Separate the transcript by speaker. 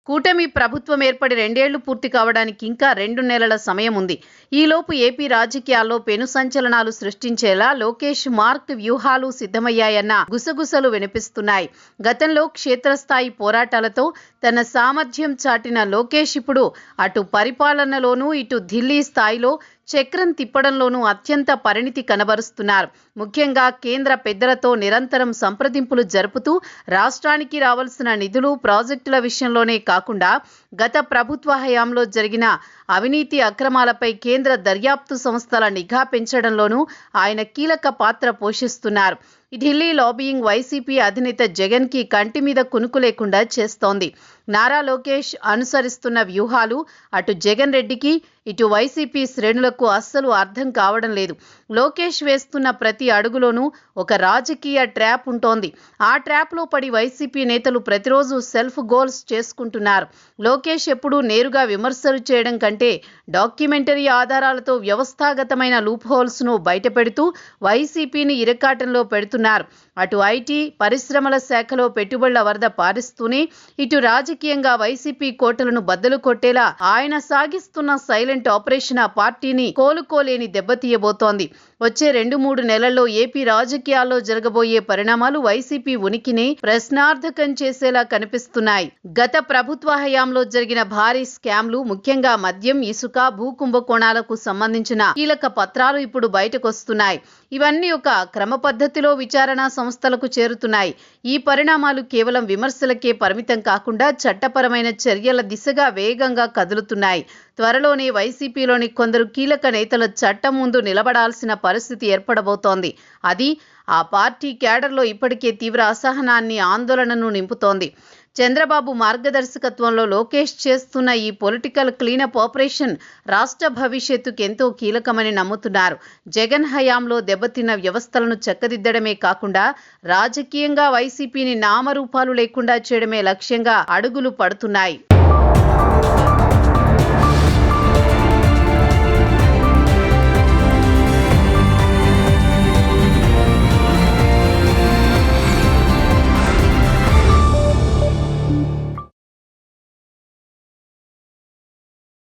Speaker 1: కూటమి ప్రభుత్వం ఏర్పడి 2 ఏళ్లు పూర్తి కావడానికి ఇంకా 2 నెలల సమయం ఉంది. ఈలోపు ఏపీ రాజకీయాల్లో పెను సంచలనాలు సృష్టించేలా లోకేష్ మార్క్ వ్యూహాలు సిద్ధమయ్యాయన్న గుసగుసలు వినిపిస్తున్నాయి. గతంలో క్షేత్రస్థాయి పోరాటాలతో తన సామర్థ్యం చాటిన లోకేష్ ఇప్పుడు అటు పరిపాలనలోనూ ఇటు ఢిల్లీ స్థాయిలో చక్రం తిప్పడంలోనూ అత్యంత పరిణితి కనబరుస్తున్నారు. ముఖ్యంగా కేంద్ర పెద్దలతో నిరంతరం సంప్రదింపులు జరుపుతూ రాష్ట్రానికి రావాల్సిన నిధులు, ప్రాజెక్టుల విషయంలోనే కాకుండా గత ప్రభుత్వ హయాంలో జరిగిన అవినీతి అక్రమాలపై కేంద్ర దర్యాప్తు సంస్థల నిఘా పెంచడంలోనూ ఆయన కీలక పాత్ర పోషిస్తున్నారు. ఢిల్లీ లాబియింగ్ వైసీపీ అధినేత జగన్ కి కంటి మీద కునుకు లేకుండా చేస్తోంది. నారా లోకేష్ అనుసరిస్తున్న వ్యూహాలు అటు జగన్ రెడ్డికి ఇటు వైసీపీ శ్రేణులకు అస్సలు అర్థం కావడం లేదు. లోకేష్ వేస్తున్న ప్రతి అడుగులోనూ ఒక రాజకీయ ట్రాప్ ఉంటోంది. ఆ ట్రాప్లో పడి వైసీపీ నేతలు ప్రతిరోజు సెల్ఫ్ గోల్స్ చేసుకుంటున్నారు. లోకేష్ ఎప్పుడూ నేరుగా విమర్శలు చేయడం కంటే డాక్యుమెంటరీ ఆధారాలతో వ్యవస్థాగతమైన లూప్ హోల్స్ను బయటపెడుతూ వైసీపీని ఇరకాటంలో పెడుతున్నారు. అటు ఐటీ, పరిశ్రమల శాఖలో పెట్టుబడుల వరద పారిస్తూనే ఇటు రాజకీయంగా వైసీపీ కోటలను బద్దలు కొట్టేలా ఆయన సాగిస్తున్న సైలెంట్ ఆపరేషన్ ఆ పార్టీని కోలుకోలేని దెబ్బతీయబోతోంది. వచ్చే 2-3 నెలల్లో ఏపీ రాజకీయాల్లో జరగబోయే పరిణామాలు వైసీపీ ఉనికిని ప్రశ్నార్థకం చేసేలా కనిపిస్తున్నాయి. గత ప్రభుత్వ హయాంలో జరిగిన భారీ స్కామ్లు, ముఖ్యంగా మద్యం, ఇసుక, భూ కుంభకోణాలకు సంబంధించిన కీలక పత్రాలు ఇప్పుడు బయటకొస్తున్నాయి. ఇవన్నీ ఒక క్రమ పద్ధతిలో విచారణా సంస్థలకు చేరుతున్నాయి. ఈ పరిణామాలు కేవలం విమర్శలకే పరిమితం కాకుండా చట్టపరమైన చర్యల దిశగా వేగంగా కదులుతున్నాయి. త్వరలోనే వైసీపీలోని కొందరు కీలక నేతల చట్టం ముందు నిలబడాల్సిన పరిస్థితి ఏర్పడబోతోంది. అది ఆ పార్టీ క్యాడర్లో ఇప్పటికే తీవ్ర అసహనాన్ని, ఆందోళనను నింపుతోంది. చంద్రబాబు మార్గదర్శకత్వంలో లోకేష్ చేస్తున్న ఈ పొలిటికల్ క్లీనప్ ఆపరేషన్ రాష్ట్ర భవిష్యత్తుకు ఎంతో కీలకమని నమ్ముతున్నారు. జగన్ హయాంలో దెబ్బతిన్న వ్యవస్థలను చక్కదిద్దడమే కాకుండా రాజకీయంగా వైసీపీని నామరూపాలు లేకుండా చేయడమే లక్ష్యంగా అడుగులు పడుతున్నాయి.